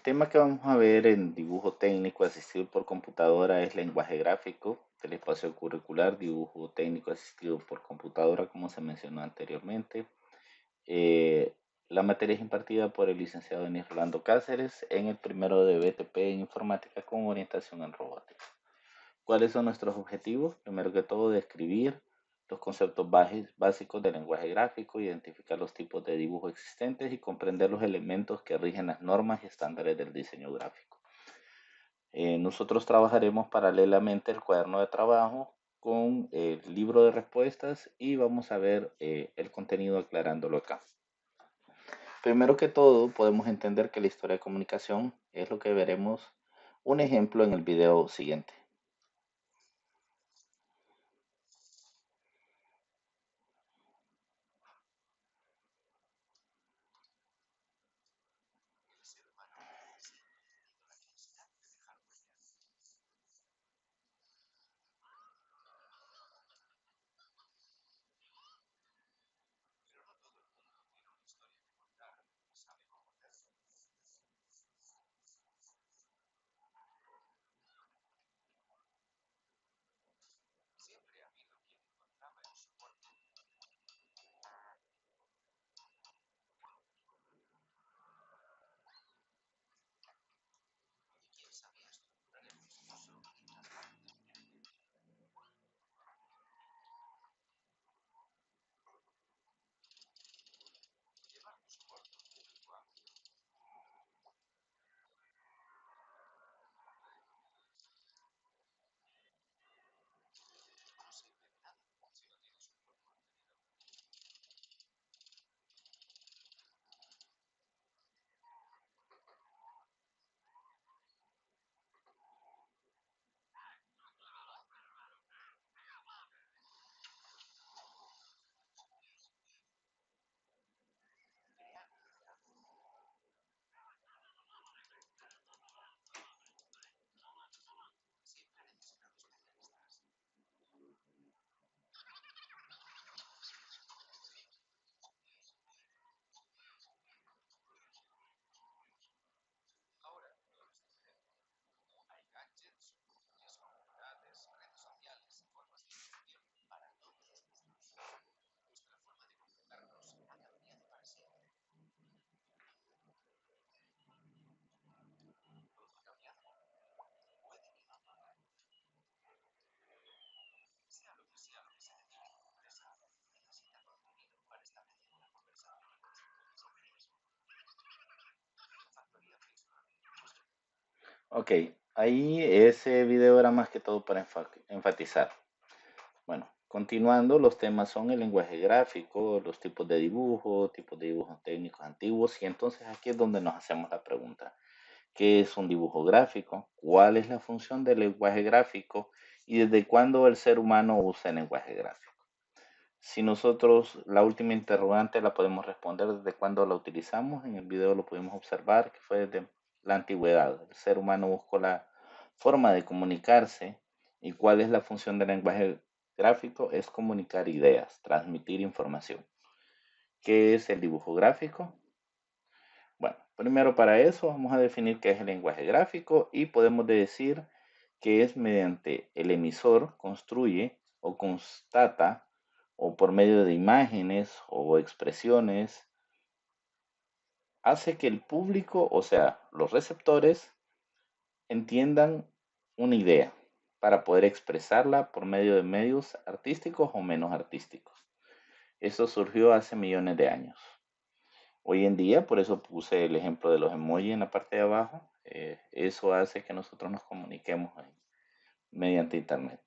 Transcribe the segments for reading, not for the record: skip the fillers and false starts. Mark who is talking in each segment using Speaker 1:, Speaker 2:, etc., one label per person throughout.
Speaker 1: tema que vamos a ver en dibujo técnico asistido por computadora es lenguaje gráfico del espacio curricular, dibujo técnico asistido por computadora, como se mencionó anteriormente. Eh, la materia es impartida por el licenciado Denis Rolando Cáceres en el primero de BTP en informática con orientación en robótica. ¿Cuáles son nuestros objetivos? Primero que todo, describir los conceptos básicos del lenguaje gráfico, identificar los tipos de dibujo existentes y comprender los elementos que rigen las normas y estándares del diseño gráfico. Nosotros trabajaremos paralelamente el cuaderno de trabajo con el libro de respuestas y vamos a ver el contenido aclarándolo acá. Primero que todo, podemos entender que la historia de comunicación es lo que veremos un ejemplo en el video siguiente. Ok, ahí ese video era más que todo para enfatizar. Bueno, continuando, los temas son el lenguaje gráfico, los tipos de dibujos técnicos antiguos, y entonces aquí es donde nos hacemos la pregunta, ¿qué es un dibujo gráfico? ¿Cuál es la función del lenguaje gráfico? ¿Y desde cuándo el ser humano usa el lenguaje gráfico? Si nosotros la última interrogante la podemos responder desde cuándo la utilizamos, en el video lo pudimos observar que fue desde la antigüedad. El ser humano buscó la forma de comunicarse y cuál es la función del lenguaje gráfico, es comunicar ideas, transmitir información. ¿Qué es el dibujo gráfico? Bueno, primero para eso vamos a definir qué es el lenguaje gráfico y podemos decir que es mediante el emisor construye o constata o por medio de imágenes o expresiones, hace que el público, o sea, los receptores, entiendan una idea para poder expresarla por medio de medios artísticos o menos artísticos. Eso surgió hace millones de años. Hoy en día, por eso puse el ejemplo de los emojis en la parte de abajo, eso hace que nosotros nos comuniquemos mediante Internet.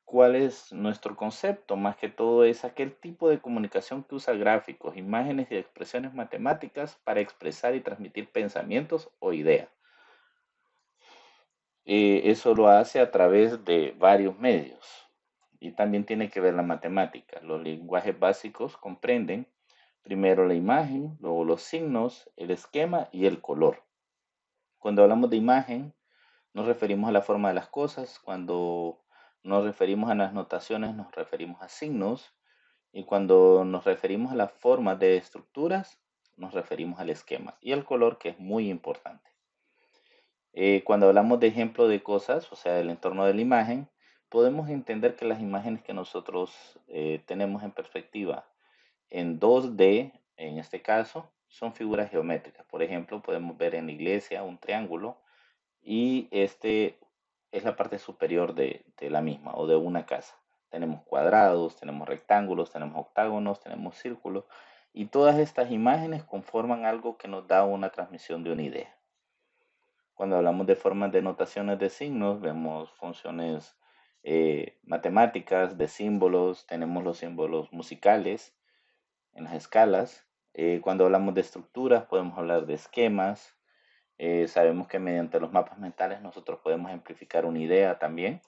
Speaker 1: ¿Cuál es nuestro concepto? Más que todo es aquel tipo de comunicación que usa gráficos, imágenes y expresiones matemáticas para expresar y transmitir pensamientos o ideas. Eso lo hace a través de varios medios y también tiene que ver la matemática. Los lenguajes básicos comprenden primero la imagen, luego los signos, el esquema y el color. Cuando hablamos de imagen, nos referimos a la forma de las cosas. Cuando nos referimos a las notaciones, nos referimos a signos. Y cuando nos referimos a las formas de estructuras, nos referimos al esquema, y el color, que es muy importante. Cuando hablamos de ejemplo de cosas, o sea, del entorno de la imagen, podemos entender que las imágenes que nosotros tenemos en perspectiva en 2D, en este caso, son figuras geométricas. Por ejemplo, podemos ver en la iglesia un triángulo y este es la parte superior de la misma o de una casa. Tenemos cuadrados, tenemos rectángulos, tenemos octágonos, tenemos círculos, y todas estas imágenes conforman algo que nos da una transmisión de una idea. Cuando hablamos de formas de notaciones de signos, vemos funciones matemáticas, de símbolos, tenemos los símbolos musicales en las escalas. Cuando hablamos de estructuras, podemos hablar de esquemas. Sabemos que mediante los mapas mentales nosotros podemos amplificar una idea también.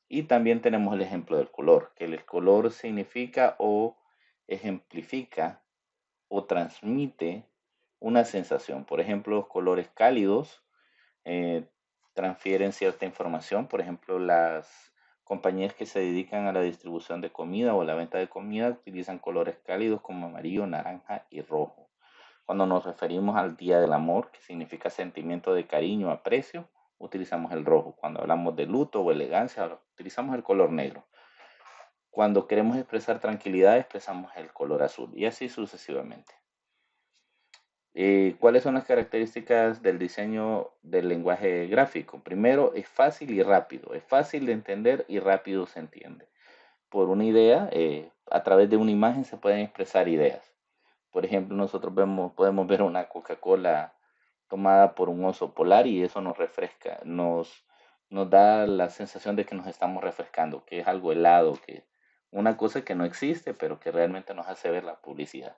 Speaker 1: Y también tenemos el ejemplo del color, que el color significa o ejemplifica o transmite una sensación. Por ejemplo, los colores cálidos eh, transfieren cierta información. Por ejemplo, las compañías que se dedican a la distribución de comida o la venta de comida utilizan colores cálidos como amarillo, naranja y rojo. Cuando nos referimos al Día del Amor, que significa sentimiento de cariño, aprecio, utilizamos el rojo. Cuando hablamos de luto o elegancia, utilizamos el color negro. Cuando queremos expresar tranquilidad, expresamos el color azul, y así sucesivamente. ¿Cuáles son las características del diseño del lenguaje gráfico? Primero, es fácil y rápido. Es fácil de entender y rápido se entiende. Por una idea, a través de una imagen se pueden expresar ideas. Por ejemplo, nosotros podemos ver una Coca-Cola tomada por un oso polar, y eso nos refresca, nos da la sensación de que nos estamos refrescando, que es algo helado, que una cosa que no existe, pero que realmente nos hace ver la publicidad.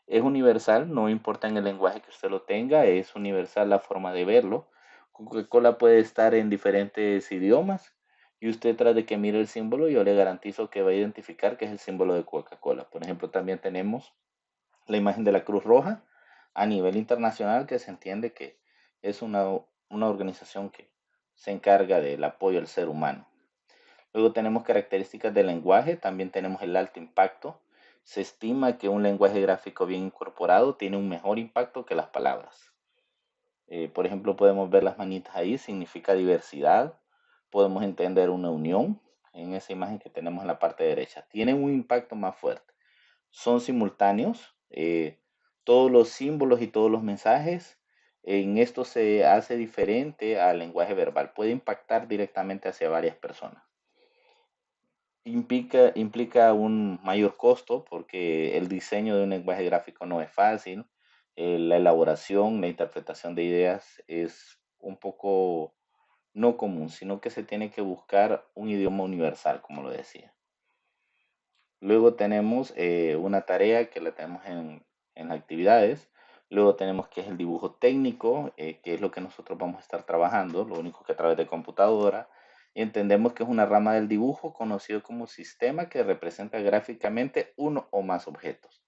Speaker 1: Es universal, no importa en el lenguaje que usted lo tenga, es universal la forma de verlo. Coca-Cola puede estar en diferentes idiomas, y usted, tras de que mire el símbolo, yo le garantizo que va a identificar que es el símbolo de Coca-Cola. Por ejemplo, también tenemos la imagen de la Cruz Roja a nivel internacional, que se entiende que es una organización que se encarga del apoyo al ser humano. Luego tenemos características del lenguaje, también tenemos el alto impacto. Se estima que un lenguaje gráfico bien incorporado tiene un mejor impacto que las palabras. Por ejemplo, podemos ver las manitas ahí, significa diversidad. Podemos entender una unión en esa imagen que tenemos en la parte derecha. Tienen un impacto más fuerte. Son simultáneos. Todos los símbolos y todos los mensajes, en esto se hace diferente al lenguaje verbal. Puede impactar directamente hacia varias personas. Implica un mayor costo porque el diseño de un lenguaje gráfico no es fácil. La elaboración, la interpretación de ideas es un poco no común, sino que se tiene que buscar un idioma universal, como lo decía. Luego tenemos una tarea que la tenemos en actividades. Luego tenemos que es el dibujo técnico, que es lo que nosotros vamos a estar trabajando, lo único que a través de computadora. Y entendemos que es una rama del dibujo conocido como sistema que representa gráficamente uno o más objetos.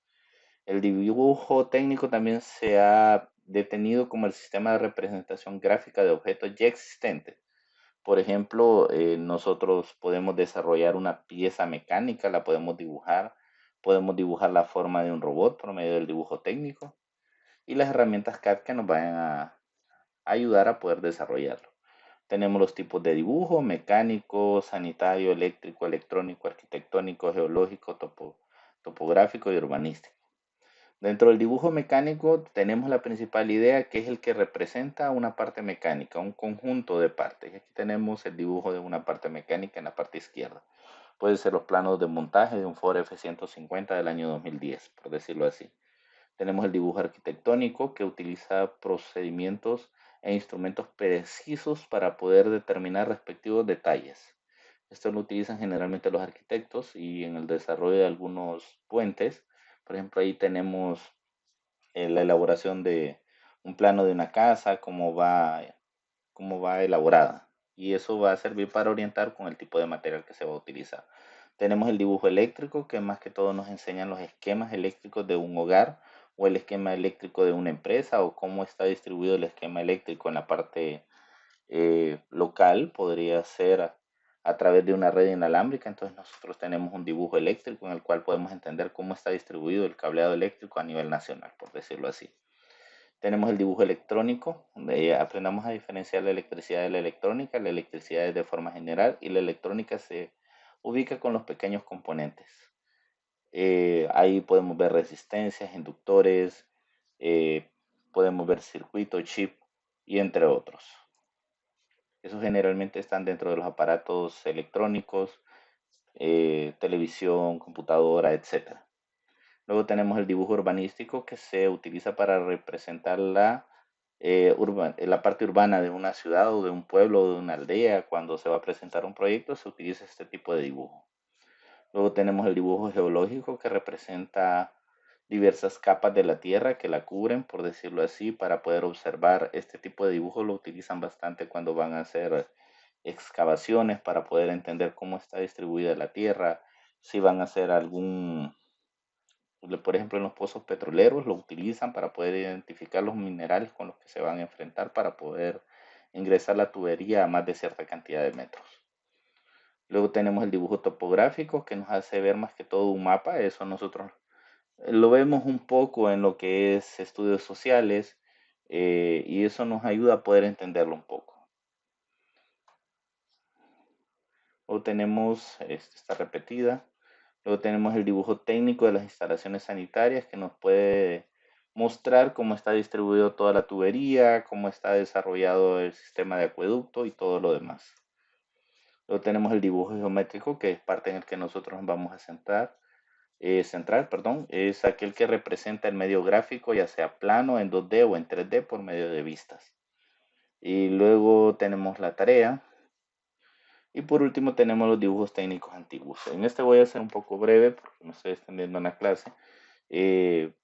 Speaker 1: El dibujo técnico también se ha detenido como el sistema de representación gráfica de objetos ya existentes. Por ejemplo, nosotros podemos desarrollar una pieza mecánica, la podemos dibujar la forma de un robot por medio del dibujo técnico, y las herramientas CAD que nos van a ayudar a poder desarrollarlo. Tenemos los tipos de dibujo: mecánico, sanitario, eléctrico, electrónico, arquitectónico, geológico, topográfico y urbanístico. Dentro del dibujo mecánico tenemos la principal idea, que es el que representa una parte mecánica, un conjunto de partes. Aquí tenemos el dibujo de una parte mecánica en la parte izquierda. Puede ser los planos de montaje de un Ford F-150 del año 2010, por decirlo así. Tenemos el dibujo arquitectónico, que utiliza procedimientos e instrumentos precisos para poder determinar respectivos detalles. Esto lo utilizan generalmente los arquitectos y en el desarrollo de algunos puentes. Por ejemplo, ahí tenemos la elaboración de un plano de una casa, cómo va elaborada. Y eso va a servir para orientar con el tipo de material que se va a utilizar. Tenemos el dibujo eléctrico, que más que todo nos enseñan los esquemas eléctricos de un hogar o el esquema eléctrico de una empresa, o cómo está distribuido el esquema eléctrico en la parte local. Podría ser a través de una red inalámbrica. Entonces nosotros tenemos un dibujo eléctrico en el cual podemos entender cómo está distribuido el cableado eléctrico a nivel nacional, por decirlo así. Tenemos el dibujo electrónico, donde aprendamos a diferenciar la electricidad de la electrónica. La electricidad es de forma general y la electrónica se ubica con los pequeños componentes. Ahí podemos ver resistencias, inductores, eh, podemos ver circuito, chip y entre otros. Esos generalmente están dentro de los aparatos electrónicos, televisión, computadora, etcétera. Luego tenemos el dibujo urbanístico que se utiliza para representar la parte urbana de una ciudad o de un pueblo o de una aldea. Cuando se va a presentar un proyecto se utiliza este tipo de dibujo. Luego tenemos el dibujo geológico que representa diversas capas de la Tierra que la cubren, por decirlo así, para poder observar. Este tipo de dibujo lo utilizan bastante cuando van a hacer excavaciones para poder entender cómo está distribuida la Tierra, si van a hacer por ejemplo, en los pozos petroleros lo utilizan para poder identificar los minerales con los que se van a enfrentar para poder ingresar la tubería a más de cierta cantidad de metros. Luego tenemos el dibujo topográfico que nos hace ver más que todo un mapa. Eso nosotros lo vemos un poco en lo que es estudios sociales, y eso nos ayuda a poder entenderlo un poco. Luego tenemos, está repetida. Luego tenemos el dibujo técnico de las instalaciones sanitarias que nos puede mostrar cómo está distribuido toda la tubería, cómo está desarrollado el sistema de acueducto y todo lo demás. Luego tenemos el dibujo geométrico, que es parte en el que nosotros nos vamos a centrar, perdón, es aquel que representa el medio gráfico, ya sea plano, en 2D o en 3D por medio de vistas. Y luego tenemos la tarea. Y por último tenemos los dibujos técnicos antiguos. En este voy a ser un poco breve porque me estoy extendiendo en la clase.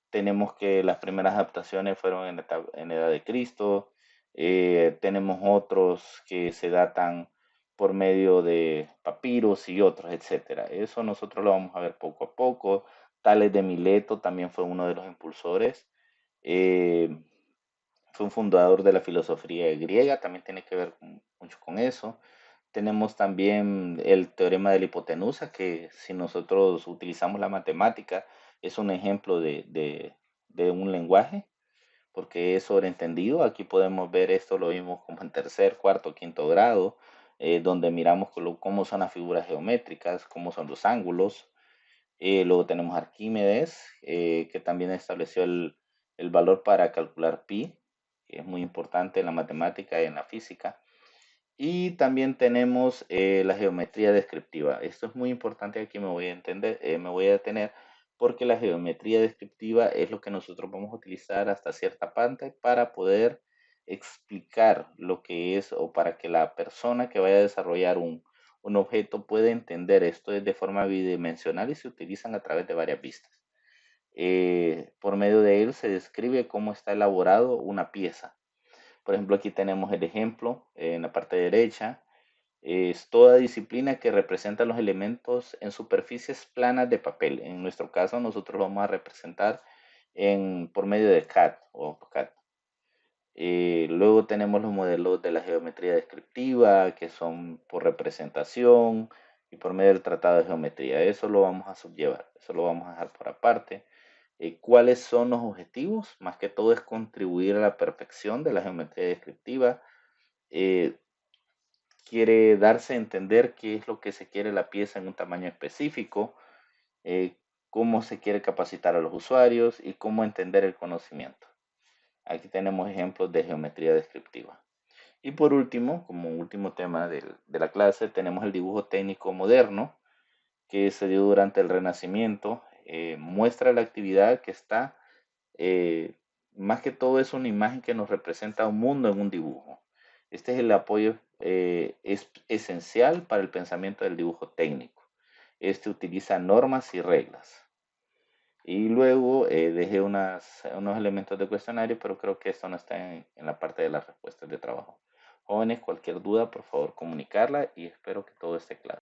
Speaker 1: Tenemos que las primeras adaptaciones fueron en la edad de Cristo. Tenemos otros que se datan por medio de papiros y otros, etcétera. Eso nosotros lo vamos a ver poco a poco. Tales de Mileto también fue uno de los impulsores. Eh, Fue un fundador de la filosofía griega, también tiene que ver mucho con eso. Tenemos también el teorema de la hipotenusa, que si nosotros utilizamos la matemática, es un ejemplo de un lenguaje, porque es sobreentendido. Aquí podemos ver esto, lo vimos como en tercer, cuarto, quinto grado, donde miramos cómo son las figuras geométricas, cómo son los ángulos. Luego tenemos Arquímedes, que también estableció el valor para calcular pi, que es muy importante en la matemática y en la física. Y también tenemos la geometría descriptiva. Esto es muy importante, aquí me voy a detener, porque la geometría descriptiva es lo que nosotros vamos a utilizar hasta cierta parte para poder explicar lo que es, o para que la persona que vaya a desarrollar un objeto pueda entender. Esto es de forma bidimensional y se utilizan a través de varias vistas. Por medio de él se describe cómo está elaborado una pieza. Por ejemplo, aquí tenemos el ejemplo en la parte derecha. Es toda disciplina que representa los elementos en superficies planas de papel. En nuestro caso, nosotros lo vamos a representar por medio de CAD o AutoCAD. Luego tenemos los modelos de la geometría descriptiva, que son por representación y por medio del tratado de geometría. Eso lo vamos a subllevar, eso lo vamos a dejar por aparte. ¿Cuáles son los objetivos? Más que todo es contribuir a la perfección de la geometría descriptiva. Eh, Quiere darse a entender qué es lo que se quiere la pieza en un tamaño específico, eh, cómo se quiere capacitar a los usuarios y cómo entender el conocimiento. Aquí tenemos ejemplos de geometría descriptiva. Y por último, como último tema de la clase, tenemos el dibujo técnico moderno que se dio durante el Renacimiento. Muestra la actividad que está, eh, más que todo es una imagen que nos representa un mundo en un dibujo. Este es el apoyo, es esencial para el pensamiento del dibujo técnico. Este utiliza normas y reglas. Y luego dejé unos elementos de cuestionario, pero creo que esto no está en la parte de las respuestas de trabajo. Jóvenes, cualquier duda, por favor comunicarla y espero que todo esté claro.